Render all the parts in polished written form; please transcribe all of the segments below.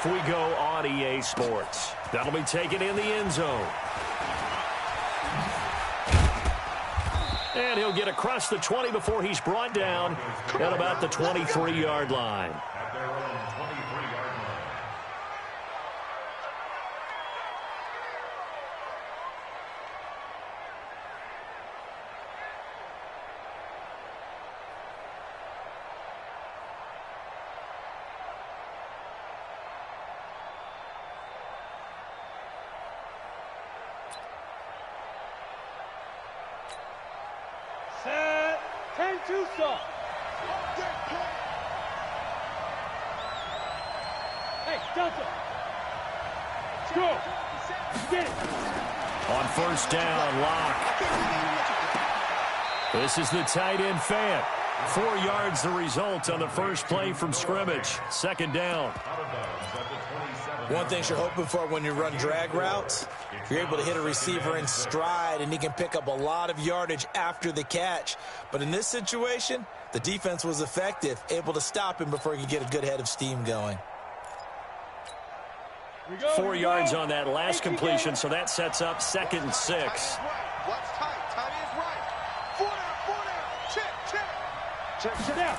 off we go on EA Sports. That'll be taken in the end zone. And he'll get across the 20 before he's brought down at about the 23-yard line. On first down, Locke. This is the tight end Fant. 4 yards the result on the first play from scrimmage. Second down. One thing you're hoping for when you run drag routes, you're able to hit a receiver in stride, and he can pick up a lot of yardage after the catch. But in this situation, the defense was effective, able to stop him before he could get a good head of steam going. 4 yards on that last completion, so that sets up 2nd and 6. What's tight? Tight is right. 4 down. Check down.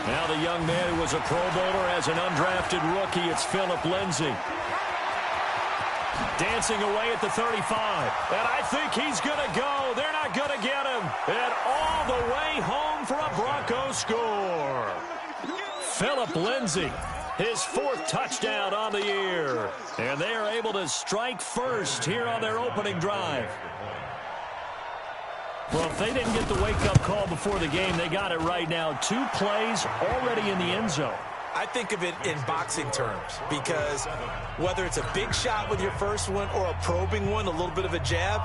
Now the young man who was a Pro Bowler as an undrafted rookie, it's Philip Lindsay. Dancing away at the 35. And I think he's going to go. They're not going to get him. And all the way home for a Bronco score. Philip Lindsay. His 4th touchdown on the year. And they are able to strike first here on their opening drive. Well, if they didn't get the wake-up call before the game, they got it right now. 2 plays already in the end zone. I think of it in boxing terms because whether it's a big shot with your first one or a probing one, a little bit of a jab,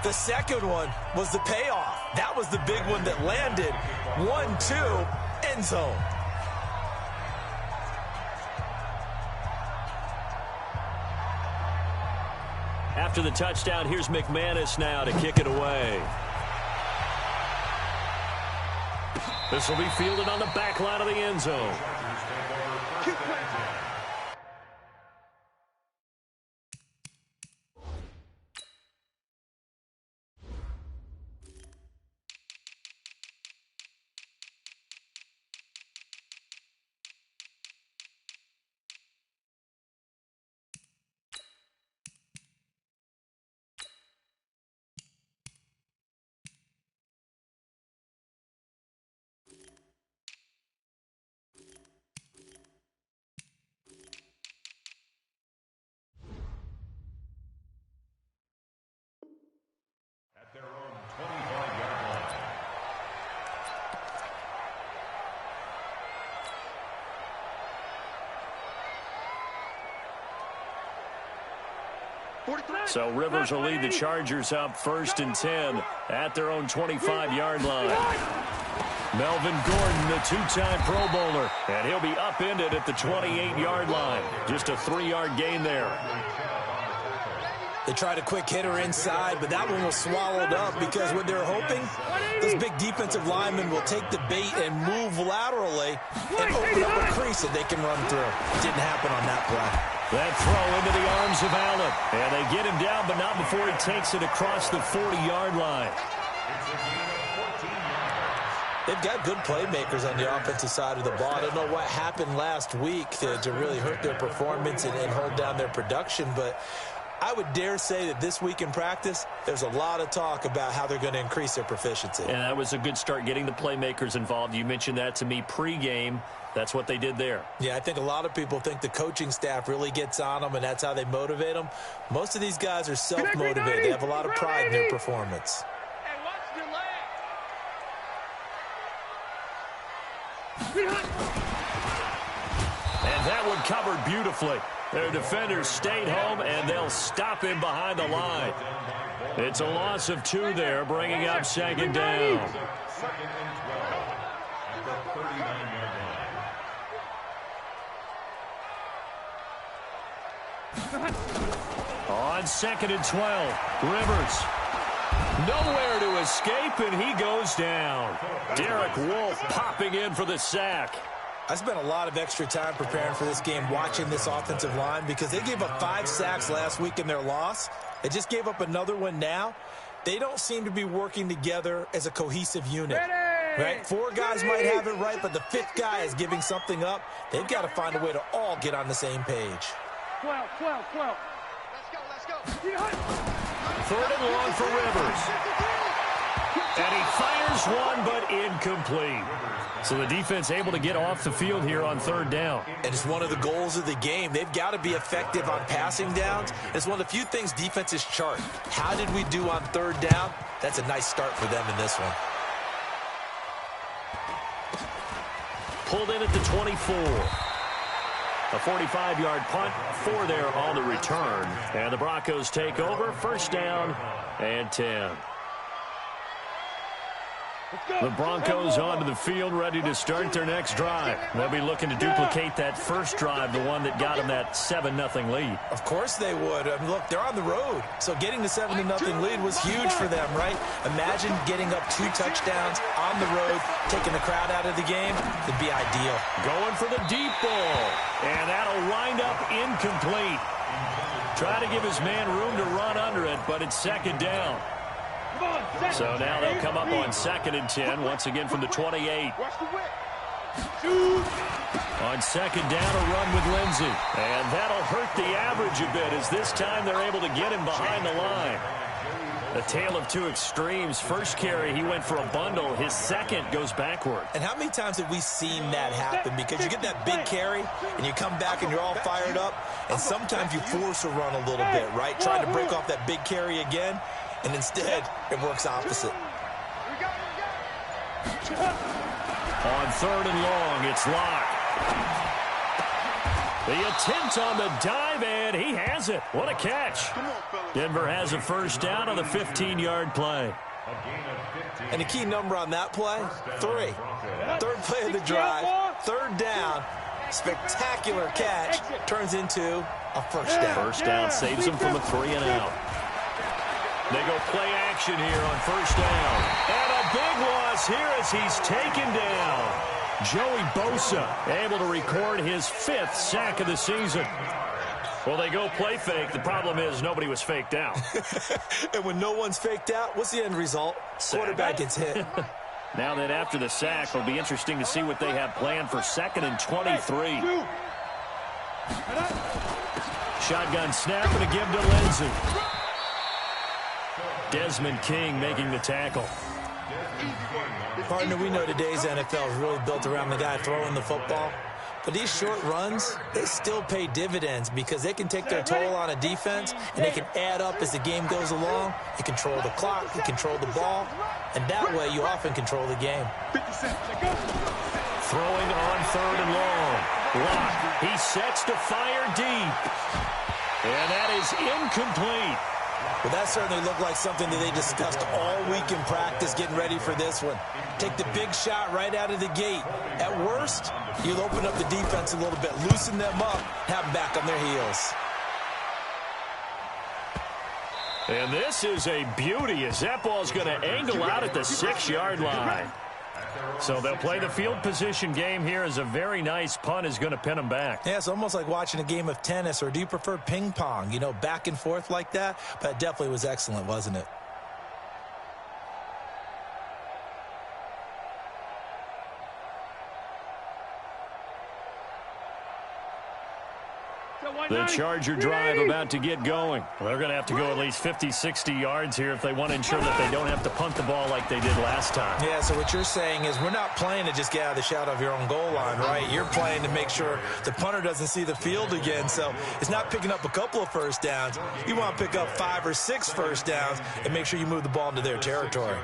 the second one was the payoff. That was the big one that landed. 1-2, end zone. After the touchdown, here's McManus now to kick it away. This will be fielded on the back line of the end zone. So Rivers will lead the Chargers up 1st and 10 at their own 25-yard line. Melvin Gordon, the 2-time Pro Bowler, and he'll be upended at the 28-yard line. Just a 3-yard gain there. They tried a quick hitter inside, but that one was swallowed up because what they're hoping, those big defensive linemen will take the bait and move laterally and open up a crease that they can run through. Didn't happen on that play. That throw into the arms of Allen. And they get him down, but not before he takes it across the 40-yard line. They've got good playmakers on the offensive side of the ball. I don't know what happened last week to really hurt their performance and hold down their production, but I would dare say that this week in practice, there's a lot of talk about how they're going to increase their proficiency. And that was a good start getting the playmakers involved. You mentioned that to me pregame. That's what they did there. Yeah, I think a lot of people think the coaching staff really gets on them, and that's how they motivate them. Most of these guys are self-motivated. They have a lot of pride in their performance. And that one covered beautifully. Their defenders stayed home, and they'll stop him behind the line. It's a loss of 2 there, bringing up 2nd down. On 2nd and 12, Rivers. Nowhere to escape, and he goes down. Derek Wolfe popping in for the sack. I spent a lot of extra time preparing for this game watching this offensive line because they gave up 5 sacks last week in their loss. They just gave up another one now. They don't seem to be working together as a cohesive unit. Right? 4 guys might have it right, but the 5th guy is giving something up. They've got to find a way to all get on the same page. 12. Let's go. 3rd and long for Rivers. And he fires one, but incomplete. So the defense able to get off the field here on 3rd down. And it's one of the goals of the game. They've got to be effective on passing downs. It's one of the few things defenses chart. How did we do on 3rd down? That's a nice start for them in this one. Pulled in at the 24. A 45-yard punt, 4 there on the return. And the Broncos take over, 1st down and 10. The Broncos onto the field, ready to start their next drive. They'll be looking to duplicate that first drive, the one that got them that 7-0 lead. Of course they would. I mean, look, they're on the road. So getting the 7-0 lead was huge for them, right? Imagine getting up 2 touchdowns on the road, taking the crowd out of the game. It'd be ideal. Going for the deep ball. And that'll wind up incomplete. Try to give his man room to run under it, but it's 2nd down. So now they'll come up on 2nd and 10, once again from the 28. On 2nd down, a run with Lindsey. And that'll hurt the average a bit, as this time they're able to get him behind the line. A tale of 2 extremes. First carry, he went for a bundle. His second goes backward. And how many times have we seen that happen? Because you get that big carry, and you come back and you're all fired up, and sometimes you force a run a little bit, right? Trying to break off that big carry again. And instead, it works opposite. On 3rd and long, it's Locke. The attempt on the dive, and he has it. What a catch. Denver has a 1st down on the 15-yard play. And the key number on that play, 3. 3rd play of the drive, 3rd down. Spectacular catch turns into a 1st down. 1st down saves him from a 3-and-out. They go play action here on 1st down. And a big loss here as he's taken down. Joey Bosa able to record his 5th sack of the season. Well, they go play fake. The problem is nobody was faked out. And when no one's faked out, what's the end result? Quarterback gets hit. Now that after the sack, it'll be interesting to see what they have planned for 2nd and 23. Shotgun snap and a give to Lindsey. Desmond King making the tackle. Partner, we know today's NFL is really built around the guy throwing the football. But these short runs, they still pay dividends because they can take their toll on a defense and they can add up as the game goes along. You control the clock, you control the ball, and that way you often control the game. Throwing on 3rd and long. Locke, he sets to fire deep. And that is incomplete. Well, that certainly looked like something that they discussed all week in practice getting ready for this one. Take the big shot right out of the gate. At worst, you'll open up the defense a little bit, loosen them up, have them back on their heels. And this is a beauty as that ball's going to angle out at the 6-yard line. So they'll play the field position game here as a very nice punt is going to pin them back. Yeah, it's almost like watching a game of tennis, or do you prefer ping pong? You know, back and forth like that? But it definitely was excellent, wasn't it? The Charger drive about to get going. They're going to have to go at least 50, 60 yards here if they want to ensure that they don't have to punt the ball like they did last time. Yeah, so what you're saying is we're not playing to just get out of the shadow of your own goal line, right? You're playing to make sure the punter doesn't see the field again. So it's not picking up a couple of 1st downs. You want to pick up 5 or 6 1st downs and make sure you move the ball into their territory.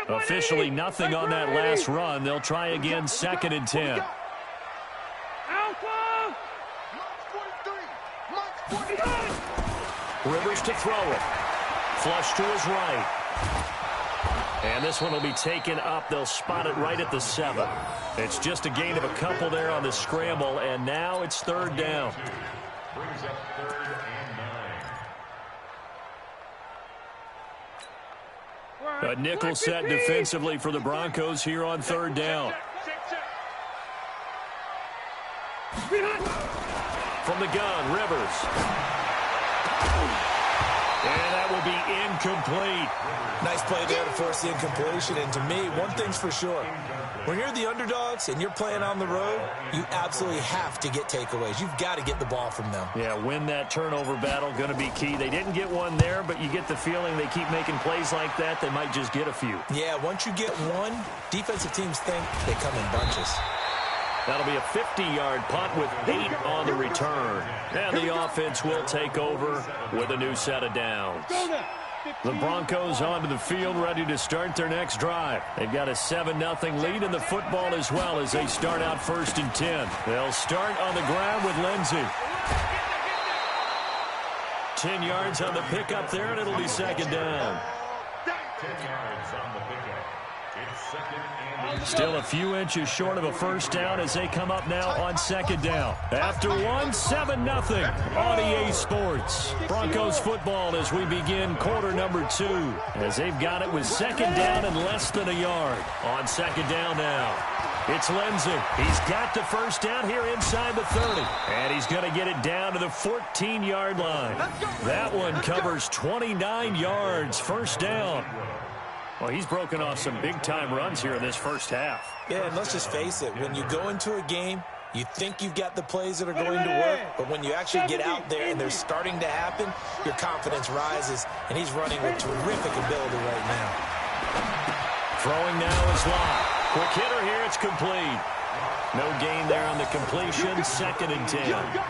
Officially nothing on that last run. They'll try again 2nd and 10. Rivers to throw it. Flush to his right. And this one will be taken up. They'll spot it right at the 7. It's just a gain of a couple there on the scramble, and now it's 3rd down. Brings up 3rd and A nickel set defensively for the Broncos here on third down. From the gun, Rivers. And that will be incomplete. Nice play there to force the incompletion. And to me, one thing's for sure. When you're the underdogs and you're playing on the road, you absolutely have to get takeaways. You've got to get the ball from them. Yeah, win that turnover battle, going to be key. They didn't get one there, but you get the feeling they keep making plays like that, they might just get a few. Yeah, once you get one, defensive teams think they come in bunches. That'll be a 50-yard punt with 8 on the return. And the offense will take over with a new set of downs. The Broncos onto the field, ready to start their next drive. They've got a 7-0 lead in the football as well as they start out 1st and 10. They'll start on the ground with Lindsey. 10 yards on the pickup there, and it'll be 2nd down. 10 yards on the pickup. It's 2nd and Still a few inches short of a 1st down as they come up now on 2nd down. After one, 7-0 on EA Sports. Broncos football as we begin quarter number 2. As they've got it with 2nd down and less than a yard. On 2nd down now. It's Lindsey. He's got the 1st down here inside the 30. And he's going to get it down to the 14-yard line. That one covers 29 yards. 1st down. Well, he's broken off some big-time runs here in this first half. Yeah, and let's just face it. When you go into a game, you think you've got the plays that are going to work, but when you actually get out there and they're starting to happen, your confidence rises, and he's running with terrific ability right now. Throwing now is Lott. Quick hitter here, it's complete. No gain there on the completion, 2nd and 10.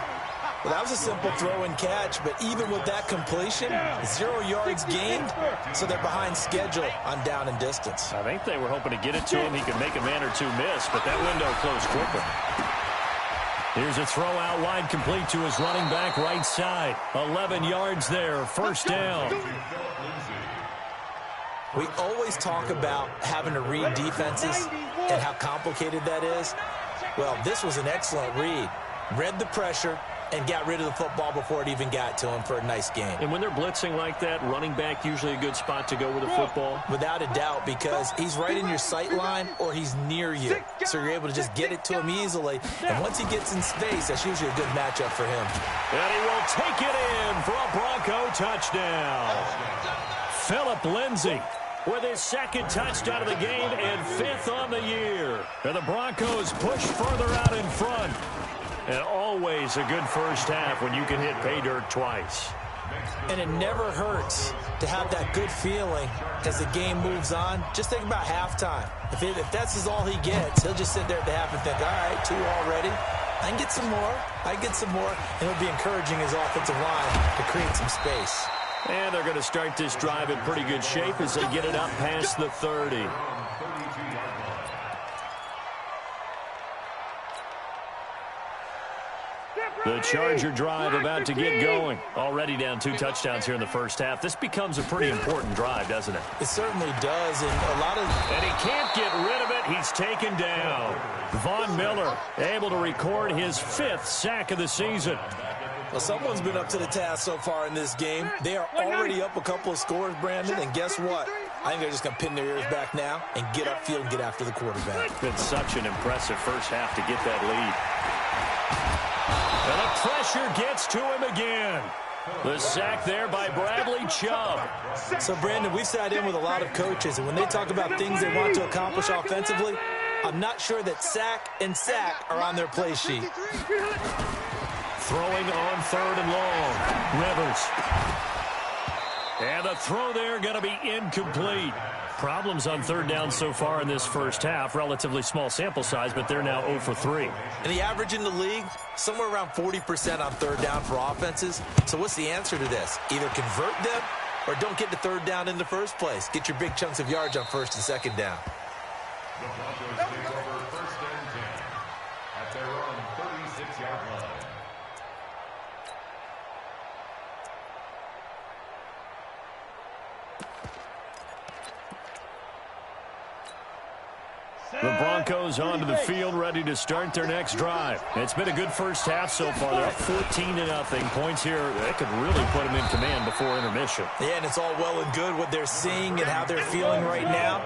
Well, that was a simple throw and catch, but even with that completion, 0 yards gained, so they're behind schedule on down and distance. I think they were hoping to get it to him. He could make a man or two miss, but that window closed quickly. Here's a throw out wide, complete to his running back right side. 11 yards there, 1st down. We always talk about having to read defenses and how complicated that is. Well, this was an excellent read. Read the pressure and got rid of the football before it even got to him for a nice game. And when they're blitzing like that, running back usually a good spot to go with the football? Without a doubt, because he's right in your sight line or he's near you. So you're able to just get it to him easily. And once he gets in space, that's usually a good matchup for him. And he will take it in for a Bronco touchdown. Philip Lindsey with his 2nd touchdown of the game and 5th on the year. And the Broncos push further out in front. And always a good first half when you can hit pay dirt twice. And it never hurts to have that good feeling as the game moves on. Just think about halftime. If that's all he gets, he'll just sit there at the half and think, all right, 2 already. I can get some more. I can get some more. And he'll be encouraging his offensive line to create some space. And they're going to start this drive in pretty good shape as they get it up past the 30. The Charger drive about to get going. Already down 2 touchdowns here in the first half. This becomes a pretty important drive, doesn't it? It certainly does, and a lot of... And he can't get rid of it. He's taken down. Von Miller able to record his 5th sack of the season. Well, someone's been up to the task so far in this game. They are already up a couple of scores, Brandon, and guess what? I think they're just going to pin their ears back now and get upfield and get after the quarterback. It's been such an impressive first half to get that lead. And the pressure gets to him again. The sack there by Bradley Chubb. So, Brandon, we've sat in with a lot of coaches, and when they talk about things they want to accomplish offensively, I'm not sure that sack and sack are on their play sheet. Throwing on 3rd and long. Rivers. And the throw there going to be incomplete. Problems on 3rd down so far in this first half. Relatively small sample size, but they're now 0 for 3. And the average in the league, somewhere around 40% on 3rd down for offenses. So what's the answer to this? Either convert them or don't get the 3rd down in the first place. Get your big chunks of yards on 1st and 2nd down. The Broncos take over 1st and 10 at their own 36-yard line. The Broncos onto the field, ready to start their next drive. It's been a good first half so far. They're up 14-0. Points here, they could really put them in command before intermission. Yeah, and it's all well and good what they're seeing and how they're feeling right now.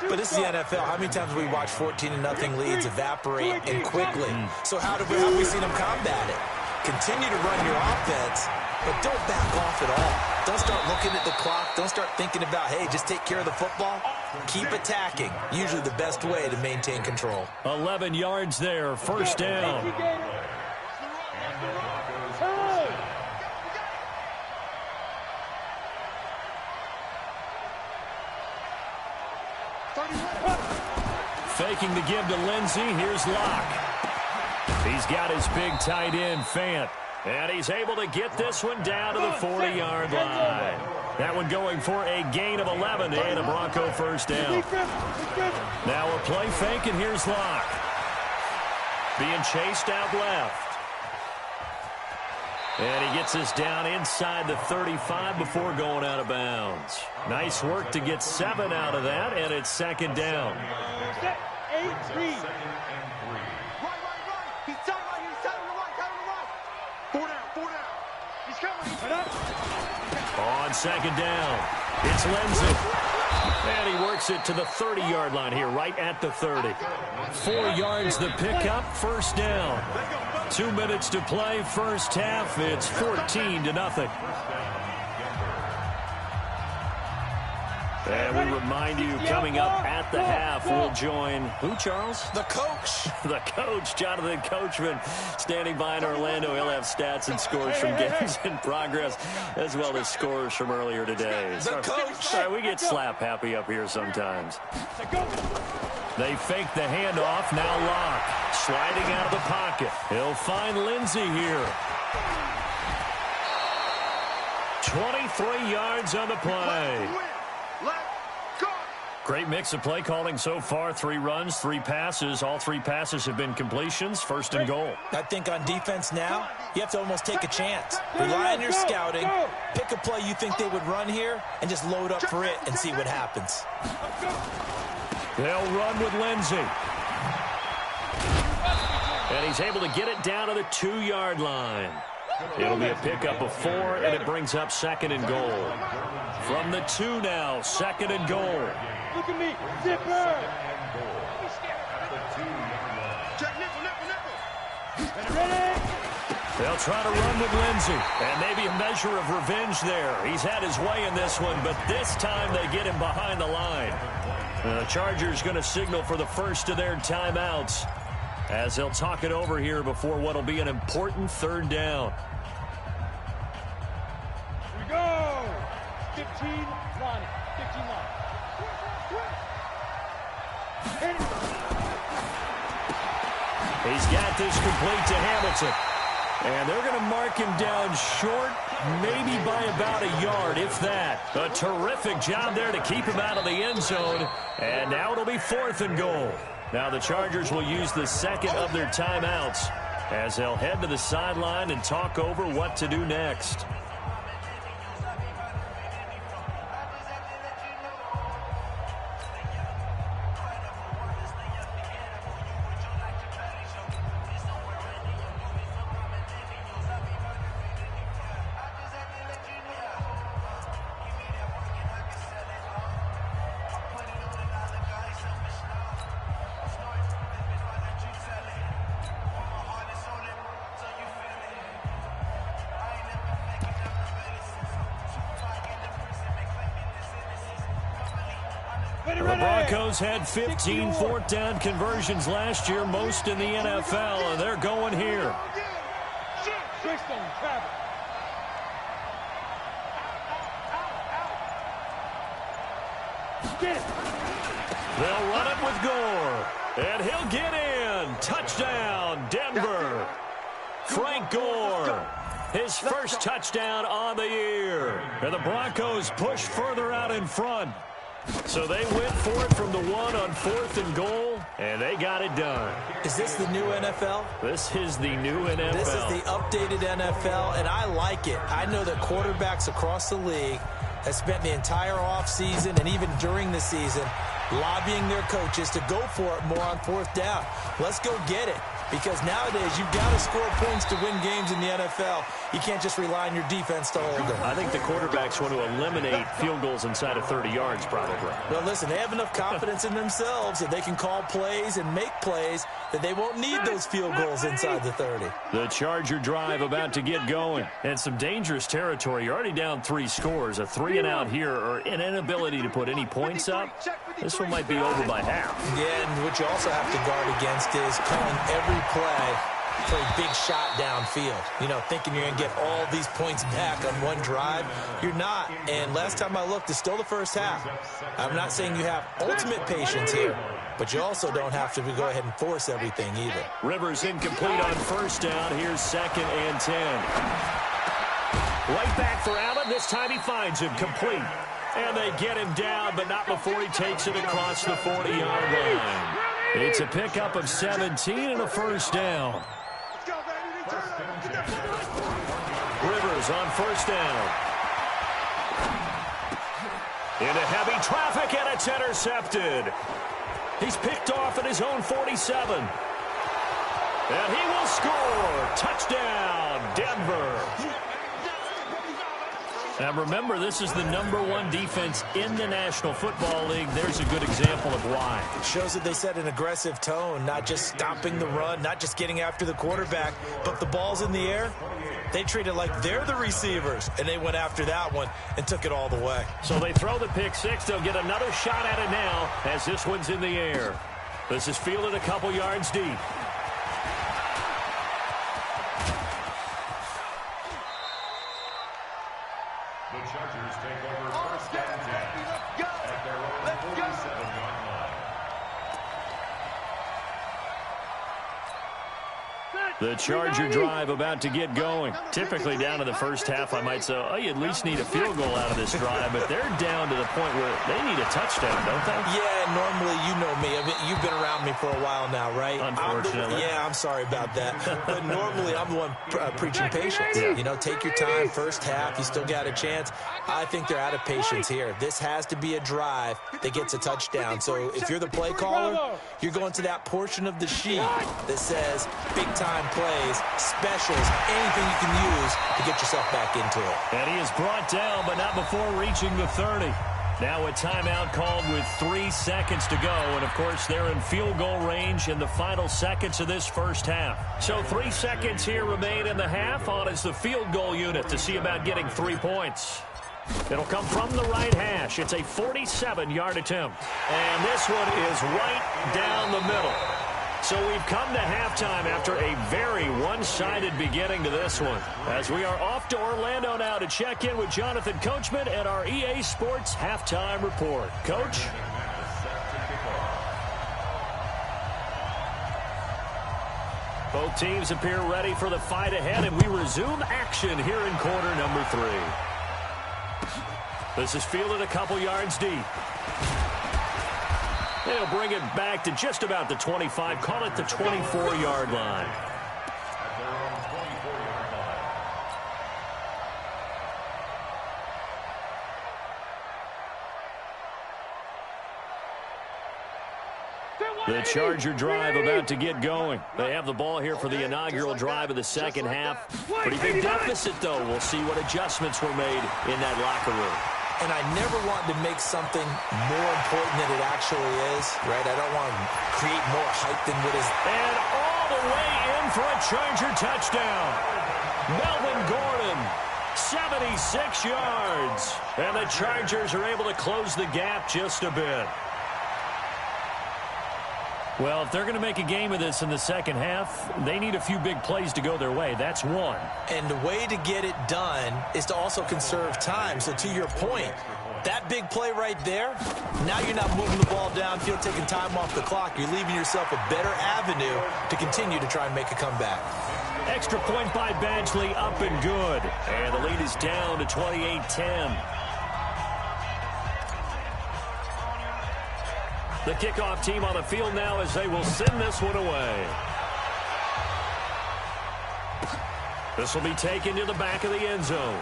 But this is the NFL. How many times have we watched 14-0 leads evaporate and quickly? So how have we seen them combat it? Continue to run your offense, but don't back off at all. Don't start looking at the clock. Don't start thinking about, hey, just take care of the football. Keep attacking. Usually the best way to maintain control. 11 yards there, first down. Faking the give to Lindsey. Here's Locke. He's got his big tight end, Fant. And he's able to get this one down to the 40-yard line. That one going for a gain of 11 and a Bronco first down. Now a play fake, and here's Locke. Being chased out left. And he gets this down inside the 35 before going out of bounds. Nice work to get 7 out of that, and it's second down. On second down, it's Lindsey. And he works it to the 30-yard line here, right at the 30. 4 yards the pickup, first down. 2 minutes to play, first half. It's 14-0. And we remind you, coming up at the half, we'll join who, Charles? The coach. The coach, Jonathan Coachman, standing by in Orlando. He'll have stats and scores from games in progress, as well as scores from earlier today. The coach. Sorry, we get slap happy up here sometimes. They fake the handoff. Now Locke sliding out of the pocket. He'll find Lindsey here. 23 yards on the play. Great mix of play calling so far. 3 runs, 3 passes. All 3 passes have been completions. First and goal. I think on defense now, you have to almost take a chance. Rely on your scouting. Pick a play you think they would run here and just load up for it and see what happens. They'll run with Lindsey. And he's able to get it down to the 2-yard line. It'll be a pickup of 4, and it brings up second and goal. From the 2 now, second and goal. Look at me, zipper. They'll try to run with Lindsey, and maybe a measure of revenge there. He's had his way in this one, but this time they get him behind the line. The Chargers going to signal for the first of their timeouts as they'll talk it over here before what will be an important third down. Here we go. 15 line. 15 line. He's got this complete to Hamilton. And they're going to mark him down short, maybe by about a yard, if that. A terrific job there to keep him out of the end zone. And now it'll be 4th and goal. Now the Chargers will use the second of their timeouts as they'll head to the sideline and talk over what to do next. The Broncos had 15 fourth down conversions last year, most in the NFL, and they're going here. They'll run it with Gore, and he'll get in. Touchdown, Denver. Frank Gore, his first touchdown on the year. And the Broncos push further out in front. So they went for it from the 1 on 4th and goal, and they got it done. Is this the new NFL? This is the new NFL. This is the updated NFL, and I like it. I know that quarterbacks across the league have spent the entire offseason and even during the season lobbying their coaches to go for it more on fourth down. Let's go get it. Because nowadays, you've got to score points to win games in the NFL. You can't just rely on your defense to hold them. I think the quarterbacks want to eliminate field goals inside of 30 yards, probably. Well, listen, they have enough confidence in themselves that they can call plays and make plays that they won't need those field goals inside the 30. The Charger drive about to get going. And some dangerous territory. You're already down 3 scores. A 3-and-out here or an inability to put any points up. This one might be over by half. Yeah, and what you also have to guard against is calling every play for a big shot downfield. You know, thinking you're going to get all these points back on one drive. You're not. And last time I looked, it's still the first half. I'm not saying you have ultimate patience here, but you also don't have to go ahead and force everything either. Rivers incomplete on first down. Here's 2nd and 10. Right back for Allen. This time he finds him complete. And they get him down, but not before he takes it across the 40-yard line. It's a pickup of 17 and a first down. Rivers on first down. Into heavy traffic, and it's intercepted. He's picked off at his own 47. And he will score. Touchdown, Denver. And remember, this is the #1 defense in the National Football League. There's a good example of why. It shows that they set an aggressive tone, not just stopping the run, not just getting after the quarterback, but the ball's in the air. They treat it like they're the receivers, and they went after that one and took it all the way. So they throw the pick six. They'll get another shot at it now as this one's in the air. This is fielded a couple yards deep. The Chargers take over first and 10 at their own 47-yard line. The Charger drive about to get going. Typically down to the first half, I might say, oh, you at least need a field goal out of this drive, but they're down to the point where they need a touchdown, don't they? Yeah, normally, you know me. You've been around me for a while now, right? Unfortunately. I'm sorry about that. But normally, I'm the one preaching patience. Yeah. You know, take your time, first half, you still got a chance. I think they're out of patience here. This has to be a drive that gets a touchdown. So if you're the play caller, you're going to that portion of the sheet that says big-time plays, specials, anything you can use to get yourself back into it. And he is brought down, but not before reaching the 30. Now a timeout called with 3 seconds to go. And, of course, they're in field goal range in the final seconds of this first half. So 3 seconds here remain in the half. On is the field goal unit to see about getting 3 points. It'll come from the right hash. It's a 47-yard attempt. And this one is right down the middle. So we've come to halftime after a very one-sided beginning to this one. As we are off to Orlando now to check in with Jonathan Coachman and our EA Sports Halftime Report. Coach? Both teams appear ready for the fight ahead, and we resume action here in quarter number 3. This is fielded a couple yards deep. They'll bring it back to just about the 25, call it the 24-yard line. At their own 24-yard line. The Charger drive about to get going. They have the ball here for the inaugural drive of the second half. Pretty big deficit, though. We'll see what adjustments were made in that locker room. And I never want to make something more important than it actually is, right? I don't want to create more hype than what is. And all the way in for a Charger touchdown. Melvin Gordon, 76 yards. And the Chargers are able to close the gap just a bit. Well, if they're going to make a game of this in the second half, they need a few big plays to go their way. That's one. And the way to get it done is to also conserve time. So to your point, that big play right there, now you're not moving the ball downfield, taking time off the clock. You're leaving yourself a better avenue to continue to try and make a comeback. Extra point by Badgley, up and good. And the lead is down to 28-10. The kickoff team on the field now as they will send this one away. This will be taken to the back of the end zone.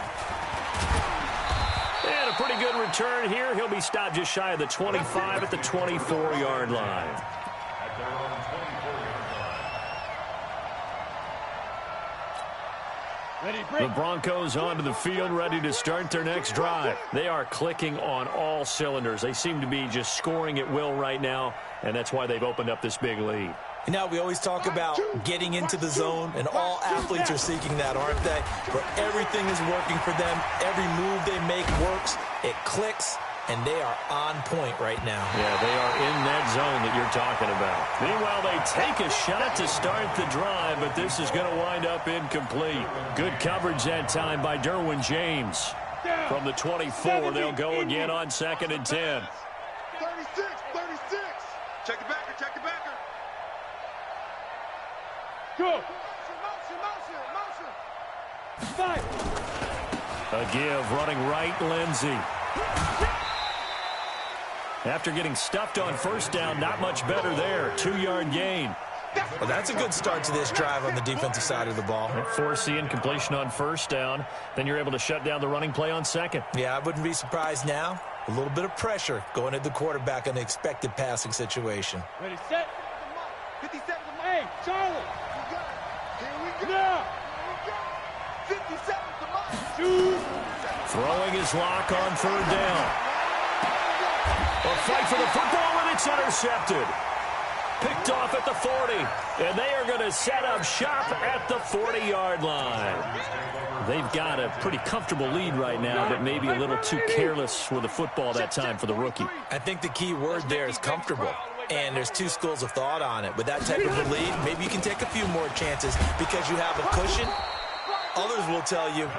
And a a pretty good return here. He'll be stopped just shy of the 25 at the 24-yard line. At their own 24-yard line. The Broncos onto the field, ready to start their next drive. They are clicking on all cylinders. They seem to be just scoring at will right now, and that's why they've opened up this big lead. You know, we always talk about getting into the zone, and all athletes are seeking that, aren't they? Where everything is working for them, every move they make works, it clicks, and they are on point right now. Yeah, they are in that zone that you're talking about. Meanwhile, they take a shot to start the drive, but this is going to wind up incomplete. Good coverage that time by Derwin James. From the 24, they'll go again on 2nd and 10. 36. Check the backer, check the backer. Go. Motion. Fight. A give, running right, Lindsey. After getting stuffed on first down, not much better there. 2-yard gain. Well, that's a good start to this drive on the defensive side of the ball. Force the incompletion on first down. Then you're able to shut down the running play on second. Yeah, I wouldn't be surprised now. A little bit of pressure going at the quarterback in the expected passing situation. Ready, set. 57. Hey, Charlie. Here we go. Now. 57 to mine. Shoot. Throwing his lock on 3rd down. A fight for the football, and it's intercepted. Picked off at the 40, and they are going to set up shop at the 40-yard line. They've got a pretty comfortable lead right now, but maybe a little too careless with the football that time for the rookie. I think the key word there is comfortable. And there's two schools of thought on it. With that type of a lead, maybe you can take a few more chances because you have a cushion. Others will tell you,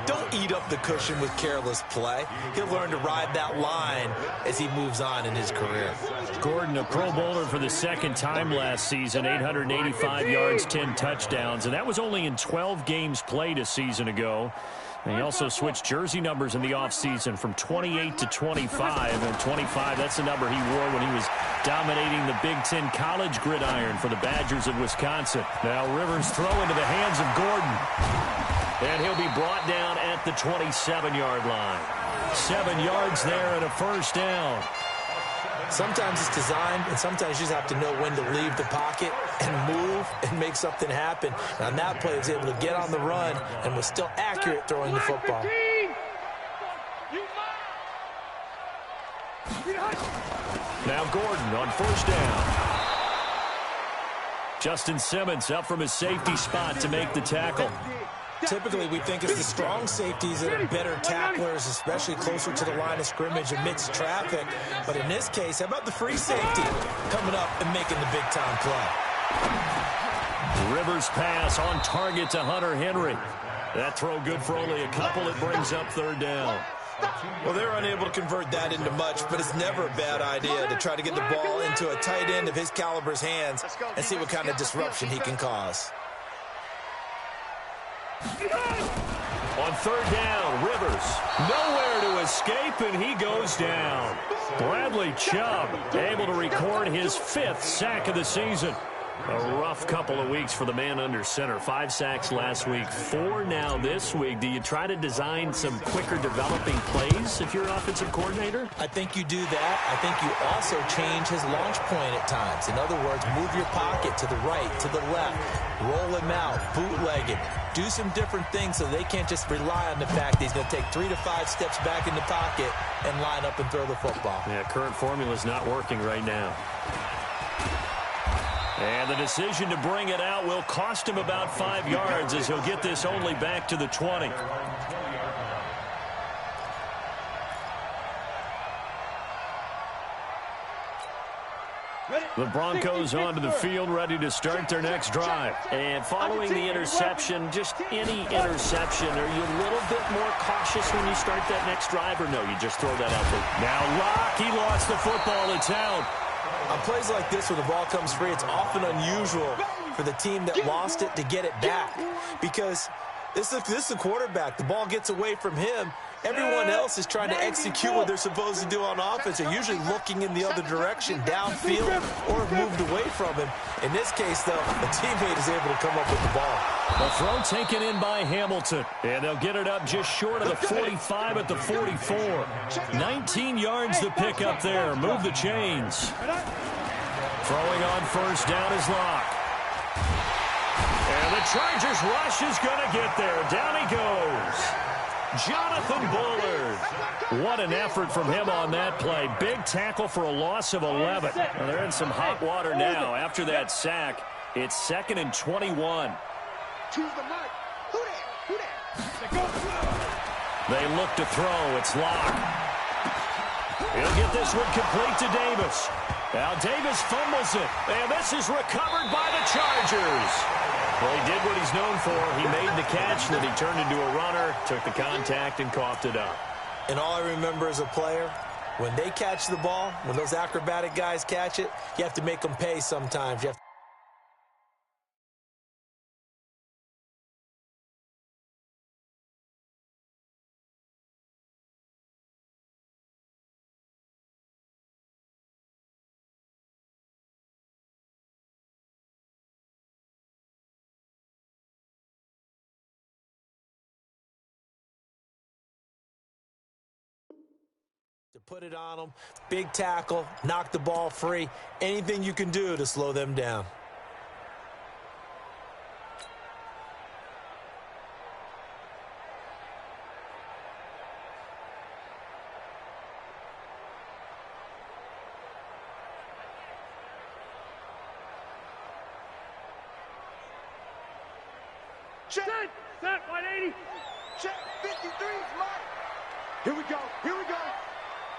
don't eat up the cushion with careless play. He'll learn to ride that line as he moves on in his career. Gordon, a Pro Bowler for the second time last season, 885 yards, 10 touchdowns, and that was only in 12 games played a season ago. And he also switched jersey numbers in the offseason from 28 to 25. And 25, that's the number he wore when he was dominating the Big Ten college gridiron for the Badgers of Wisconsin. Now Rivers throw into the hands of Gordon. And he'll be brought down at the 27-yard line. 7 yards there and a first down. Sometimes it's designed, and sometimes you just have to know when to leave the pocket and move and make something happen. And on that play, he was able to get on the run and was still accurate throwing the football. Now Gordon on first down. Justin Simmons up from his safety spot to make the tackle. Typically, we think it's the strong safeties that are better tacklers, especially closer to the line of scrimmage amidst traffic. But in this case, how about the free safety coming up and making the big-time play? Rivers pass on target to Hunter Henry. That throw good for only a couple. It brings up 3rd down. Well, they're unable to convert that into much, but it's never a bad idea to try to get the ball into a tight end of his caliber's hands and see what kind of disruption he can cause. On 3rd down, Rivers nowhere to escape, and he goes down. Bradley Chubb able to record his 5th sack of the season. A rough couple of weeks for the man under center. 5 sacks last week, 4 now this week. Do you try to design some quicker developing plays if you're an offensive coordinator? I think you do that. I think you also change his launch point at times. In other words, move your pocket to the right, to the left, roll him out, bootleg him. Do some different things so they can't just rely on the fact that he's going to take 3 to 5 steps back in the pocket and line up and throw the football. Yeah, current formula is not working right now. And the decision to bring it out will cost him about 5 yards as he'll get this only back to the 20. The Broncos onto the field, ready to start their next drive. And following the interception, just any interception, are you a little bit more cautious when you start that next drive, or no, you just throw that out there? Now Locke, he lost the football. It's out. On plays like this, when the ball comes free, it's often unusual for the team that lost it to get it back. Because this is the quarterback. The ball gets away from him. Everyone else is trying to execute what they're supposed to do on offense. They're usually looking in the other direction, downfield, or have moved away from him. In this case, though, the teammate is able to come up with the ball. The throw taken in by Hamilton. And they'll get it up just short of the 45 at the 44. 19 yards to pick up there. Move the chains. Throwing on first down is Locke. And the Chargers rush is going to get there. Down he goes. Jonathan Bullard. What an effort from him on that play. Big tackle for a loss of 11. Well, they're in some hot water now after that sack. It's 2nd and 21. Choose the mic. Who that? They look to throw. It's Locke. He'll get this one complete to Davis. Now Davis fumbles it. And this is recovered by the Chargers. Well, he did what he's known for. He made the catch, then he turned into a runner, took the contact, and coughed it up. And all I remember as a player, when they catch the ball, when those acrobatic guys catch it, you have to make them pay sometimes. You have to put it on them, big tackle, knock the ball free, anything you can do to slow them down. Check. Set 180. Check. 53's Mike. Here we go. Here we go.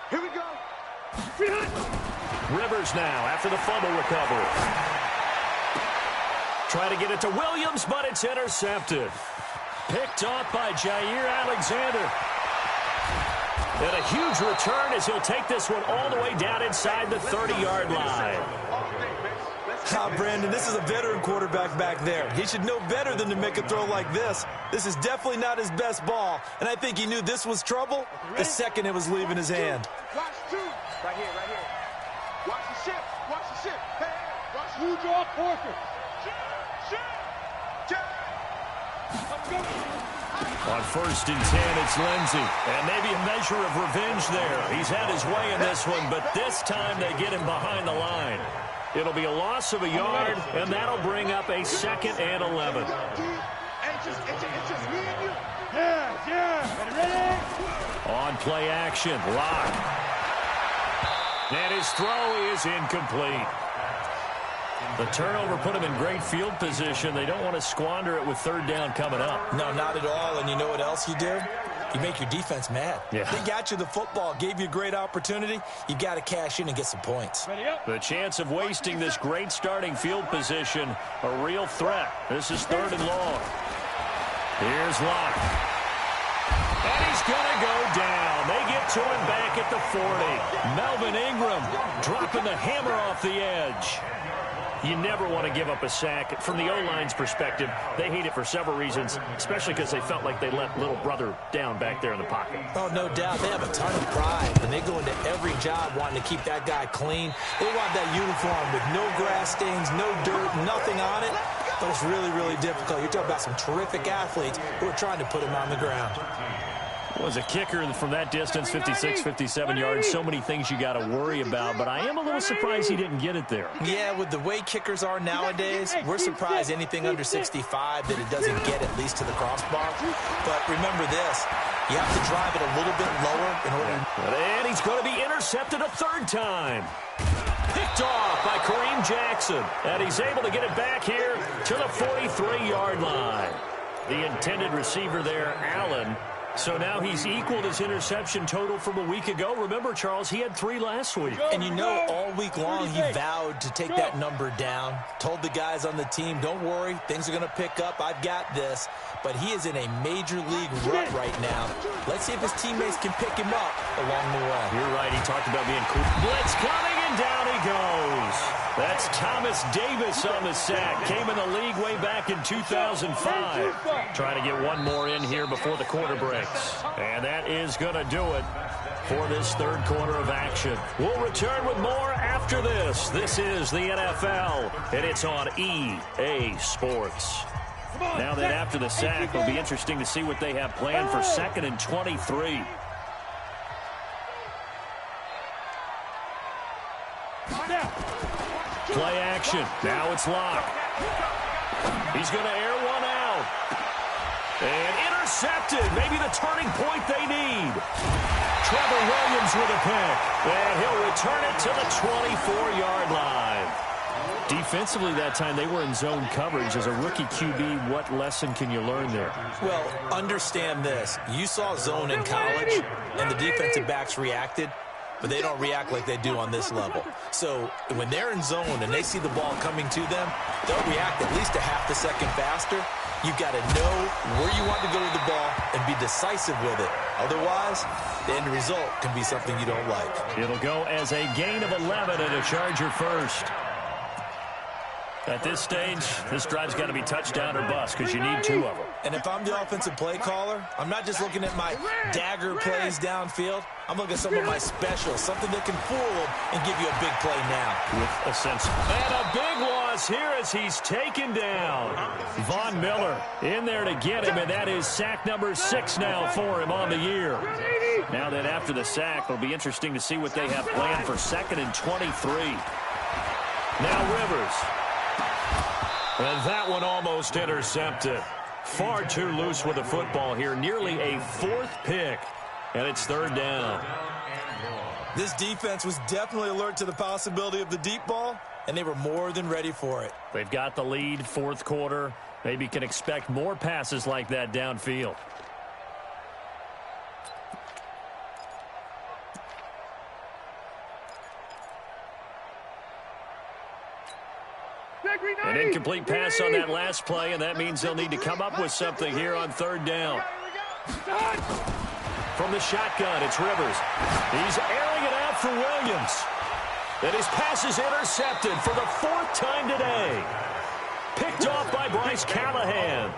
Here we go. Rivers now after the fumble recovery. Try to get it to Williams, but it's intercepted. Picked off by Jair Alexander. And a huge return as he'll take this one all the way down inside the 30-yard line. Brandon, this is a veteran quarterback back there. He should know better than to make a throw like this. This is definitely not his best ball, and I think he knew this was trouble the second it was leaving his hand. Watch two. Right here, right here. Watch the ship. Watch the ship. Hey, watch the Blue draw quarter. On 1st and 10, it's Lindsey. And maybe a measure of revenge there. He's had his way in this one, but this time they get him behind the line. It'll be a loss of a yard, and that'll bring up a 2nd and 11. It's just me and you. Yeah. Ready? On play action, Locke. And his throw is incomplete. The turnover put him in great field position. They don't want to squander it with 3rd down coming up. No, not at all, and you know what else you do? You make your defense mad. Yeah. They got you the football, gave you a great opportunity. You got to cash in and get some points. Ready up. The chance of wasting this great starting field position, a real threat. This is 3rd and long. Here's Locke. And he's going to go down. They get to him back at the 40. Melvin Ingram dropping the hammer off the edge. You never want to give up a sack. From the O-line's perspective, they hate it for several reasons, especially because they felt like they let little brother down back there in the pocket. Oh, no doubt. They have a ton of pride, and they go into every job wanting to keep that guy clean. They want that uniform with no grass stains, no dirt, nothing on it. But it's really, really difficult. You're talking about some terrific athletes who are trying to put him on the ground. Was a kicker from that distance, 56, 57 yards. So many things you got to worry about, but I am a little surprised he didn't get it there. Yeah, with the way kickers are nowadays, we're surprised anything under 65 that it doesn't get at least to the crossbar. But remember this, you have to drive it a little bit lower in order. And he's going to be intercepted a 3rd time. Picked off by Kareem Jackson. And he's able to get it back here to the 43-yard line. The intended receiver there, Allen. So now he's equaled his interception total from a week ago. Remember, Charles, he had 3 last week. And you know, all week long he vowed to take that number down. Told the guys on the team, don't worry, things are going to pick up. I've got this. But he is in a major league rut right now. Let's see if his teammates can pick him up along the way. You're right. He talked about being cool. Blitz coming, and down he goes. That's Thomas Davis on the sack. Came in the league way back in 2005. Trying to get one more in here before the quarter breaks. And that is going to do it for this 3rd quarter of action. We'll return with more after this. This is the NFL, and it's on EA Sports. Now then, after the sack, it'll be interesting to see what they have planned for 2nd and 23. Play action. Now it's Locke. He's going to air one out. And intercepted. Maybe the turning point they need. Trevor Williams with a pick. And he'll return it to the 24-yard line. Defensively that time, they were in zone coverage. As a rookie QB, what lesson can you learn there? Well, understand this. You saw zone in college, and the defensive backs reacted, but they don't react like they do on this level. So when they're in zone and they see the ball coming to them, they'll react at least a half a second faster. You've got to know where you want to go with the ball and be decisive with it. Otherwise, the end result can be something you don't like. It'll go as a gain of 11 and a Charger first. At this stage, this drive's got to be touchdown or bust because you need 2 of them. And if I'm the offensive play caller, I'm not just looking at my dagger plays downfield. I'm looking at some of my specials, something that can fool them and give you a big play now. With a sense. And a big loss here as he's taken down. Von Miller in there to get him, and that is sack number 6 now for him on the year. Now that after the sack, it'll be interesting to see what they have planned for 2nd and 23. Now Rivers. And that one almost intercepted. Far too loose with the football here. Nearly a 4th pick. And it's 3rd down. This defense was definitely alert to the possibility of the deep ball, and they were more than ready for it. They've got the lead, 4th quarter. Maybe can expect more passes like that downfield. An incomplete pass on that last play, and that means they'll need to come up with something here on 3rd down. From the shotgun, it's Rivers. He's airing it out for Williams. And his pass is intercepted for the 4th time today. Picked off by Bryce Callahan.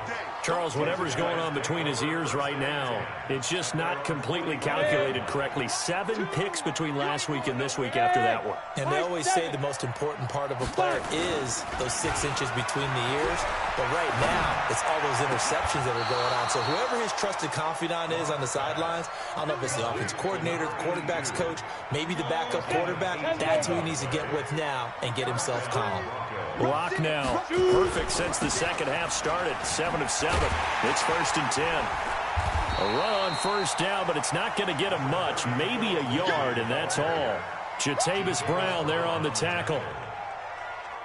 Charles, whatever's going on between his ears right now, it's just not completely calculated correctly. 7 picks between last week and this week after that one. And they always say the most important part of a player is those 6 inches between the ears. But right now, it's all those interceptions that are going on. So whoever his trusted confidant is on the sidelines, I don't know if it's the offensive coordinator, the quarterback's coach, maybe the backup quarterback, that's who he needs to get with now and get himself calm. Block now. Perfect since the second half started. 7 of 7. It's 1st and 10. A run on 1st down, but it's not going to get him much. Maybe a yard, and that's all. Jatavis Brown there on the tackle.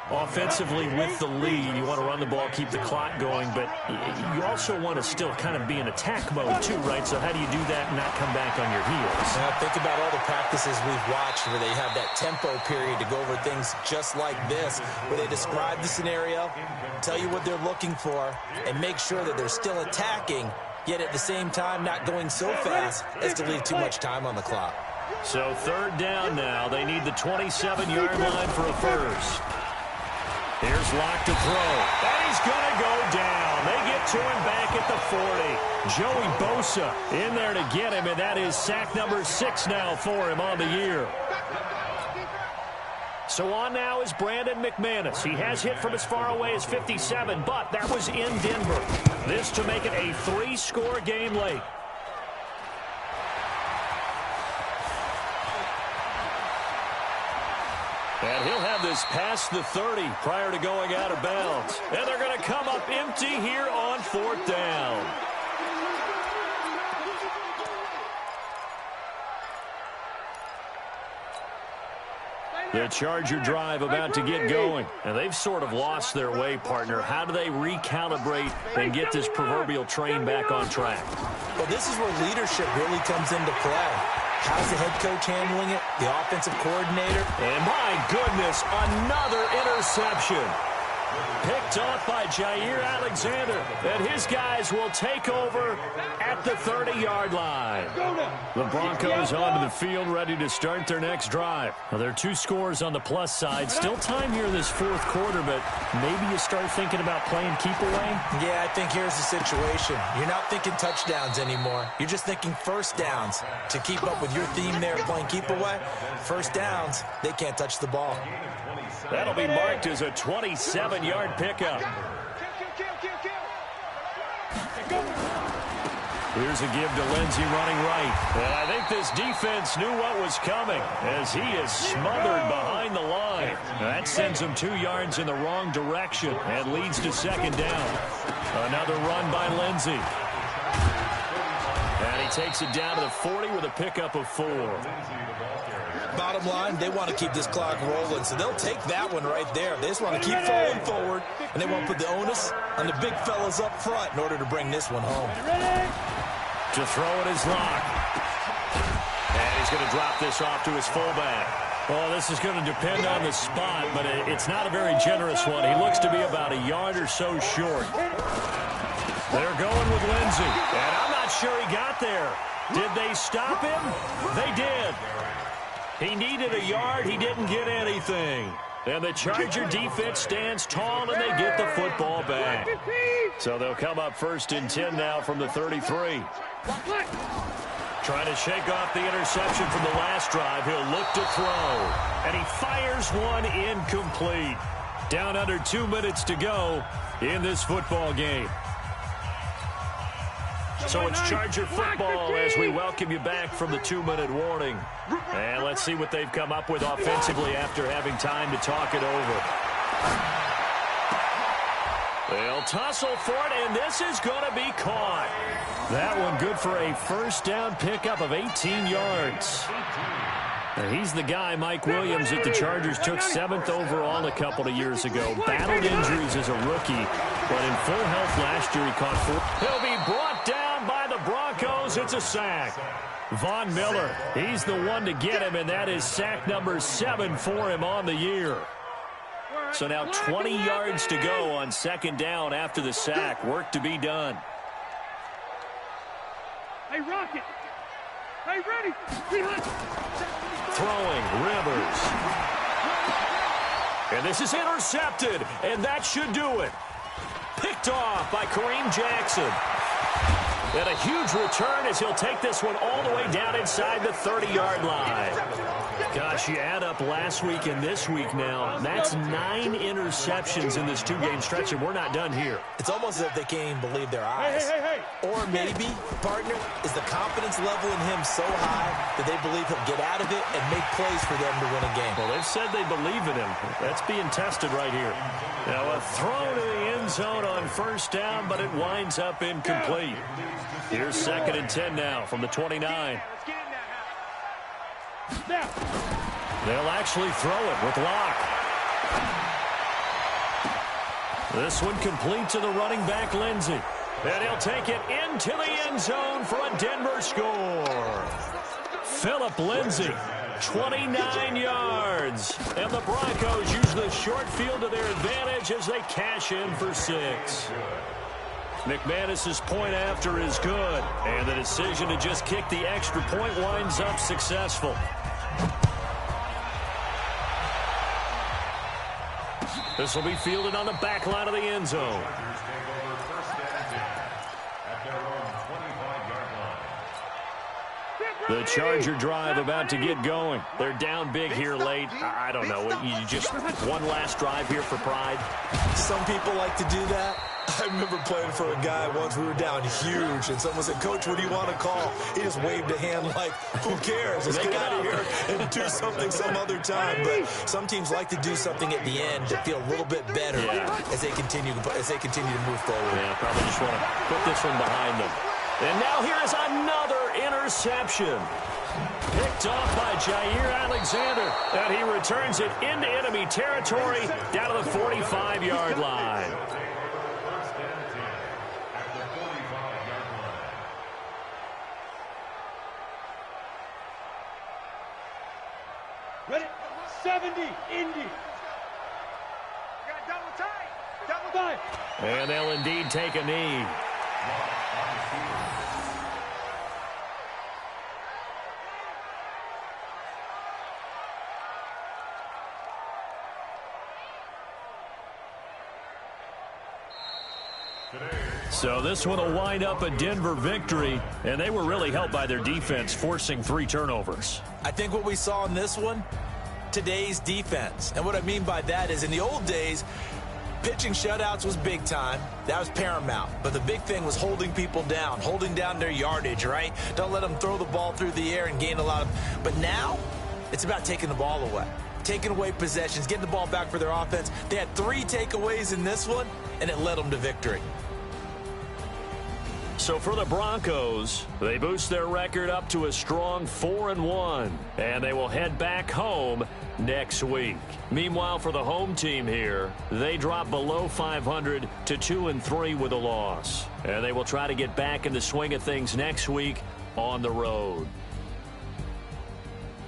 Offensively with the lead, you want to run the ball, keep the clock going, but you also want to still kind of be in attack mode too, right? So how do you do that and not come back on your heels? Now think about all the practices we've watched where they have that tempo period to go over things just like this, where they describe the scenario, tell you what they're looking for, and make sure that they're still attacking, yet at the same time not going so fast as to leave too much time on the clock. So 3rd down now. They need the 27-yard line for a first. Here's Locke to throw. And he's going to go down. They get to him back at the 40. Joey Bosa in there to get him, and that is sack number 6 now for him on the year. So on now is Brandon McManus. He has hit from as far away as 57, but that was in Denver. This to make it a 3-score game late. And he'll have this past the 30 prior to going out of bounds. And they're going to come up empty here on 4th down. The Charger drive about to get going. And they've sort of lost their way, partner. How do they recalibrate and get this proverbial train back on track? Well, this is where leadership really comes into play. How's the head coach handling it? The offensive coordinator? And my goodness, another interception. Picked off by Jair Alexander. And his guys will take over at the 30-yard line. The Broncos onto the field, ready to start their next drive. Now, there are 2 scores on the plus side. Still time here in this 4th quarter, but maybe you start thinking about playing keep away? Yeah, I think here's the situation. You're not thinking touchdowns anymore. You're just thinking 1st downs. To keep up with your theme there, playing keep away, 1st downs, they can't touch the ball. That'll be marked as a 27-yard pickup. Here's a give to Lindsey running right. And I think this defense knew what was coming as he is smothered behind the line. That sends him 2 yards in the wrong direction and leads to second down. Another run by Lindsey. And he takes it down to the 40 with a pickup of 4. Bottom line, they want to keep this clock rolling, so they'll take that one right there. They just want to keep falling forward, and they want to put the onus on the big fellas up front in order to bring this one home. To throw it is Locke. And he's going to drop this off to his fullback. Well, this is going to depend on the spot, but it's not a very generous one. He looks to be about a yard or so short. They're going with Lindsey, and I'm not sure he got there. Did they stop him? They did. He needed a yard. He didn't get anything. And the Charger defense stands tall, and they get the football back. So they'll come up 1st and 10 now from the 33. Trying to shake off the interception from the last drive. He'll look to throw. And he fires one incomplete. Down under 2 minutes to go in this football game. So it's Charger football as we welcome you back from the 2-minute warning. And let's see what they've come up with offensively after having time to talk it over. They'll tussle for it, and this is going to be caught. That one good for a first down pickup of 18 yards. And he's the guy, Mike Williams, that the Chargers took 7th overall a couple of years ago. Battled injuries as a rookie, but in full health last year he caught 4. He'll be brought down by the Broncos. It's a sack. Von Miller, he's the one to get him, and that is sack number 7 for him on the year. So now 20 yards to go on 2nd down after the sack. Work to be done. Hey, Rocket. Hey, ready. Throwing, Rivers. And this is intercepted, and that should do it. Picked off by Kareem Jackson. And a huge return as he'll take this one all the way down inside the 30-yard line. Gosh, you add up last week and this week now. That's 9 interceptions in this 2-game stretch, and we're not done here. It's almost as if they can't even believe their eyes. Hey. Or maybe, partner, is the confidence level in him so high that they believe he'll get out of it and make plays for them to win a game. Well, they've said they believe in him. That's being tested right here. Now a throw to the end zone on 1st down, but it winds up incomplete. Here's 2nd and 10 now from the 29. They'll actually throw it with Locke. This one complete to the running back, Lindsey. And he'll take it into the end zone for a Denver score. Philip Lindsey, 29 yards. And the Broncos use the short field to their advantage as they cash in for 6. McManus's point after is good, and the decision to just kick the extra point winds up successful. This will be fielded on the back line of the end zone. The Charger drive about to get going. They're down big here late. I don't know. You just one last drive here for pride. Some people like to do that. I remember playing for a guy once. We were down huge, and someone said, "Coach, what do you want to call?" He just waved a hand like, "Who cares? Let's get out of here and do something some other time." But some teams like to do something at the end to feel a little bit better as they continue to move forward. Yeah, probably just want to put this one behind them. And now here is another interception. Picked off by Jair Alexander, and he returns it into enemy territory down to the 45-yard line. Ready? 70, Indy. Got double tight. And they'll indeed take a knee. So this one will wind up a Denver victory, and they were really helped by their defense, forcing 3 turnovers. I think what we saw in this one, today's defense. And what I mean by that is in the old days, pitching shutouts was big time. That was paramount. But the big thing was holding people down, holding down their yardage, right? Don't let them throw the ball through the air and gain a lot of... But now, it's about taking the ball away. Taking away possessions, getting the ball back for their offense. They had 3 takeaways in this one, and it led them to victory. So for the Broncos, they boost their record up to a strong 4-1, and they will head back home next week. Meanwhile, for the home team here, they drop below 500 to 2-3 with a loss, and they will try to get back in the swing of things next week on the road.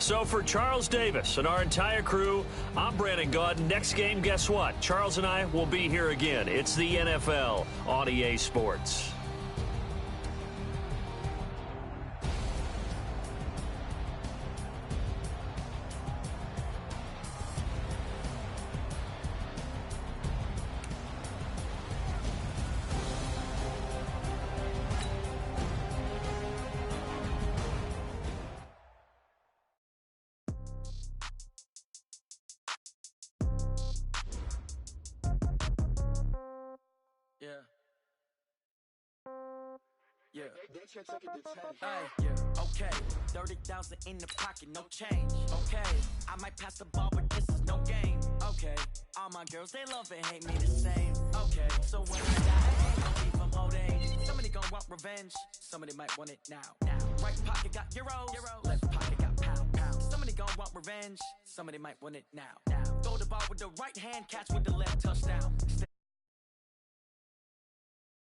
So for Charles Davis and our entire crew, I'm Brandon Gaudin. Next game, guess what? Charles and I will be here again. It's the NFL on EA Sports. Okay, 30,000 in the pocket, no change. Okay, I might pass the ball, but this is no game. Okay, all my girls, they love and hate me the same. Okay, so when I die, I'll leave them holding. Somebody gon' want revenge, somebody might want it now. Right pocket got euros, left pocket got pound. Somebody gon' want revenge, somebody might want it now. Throw the ball with the right hand, catch with the left, touchdown.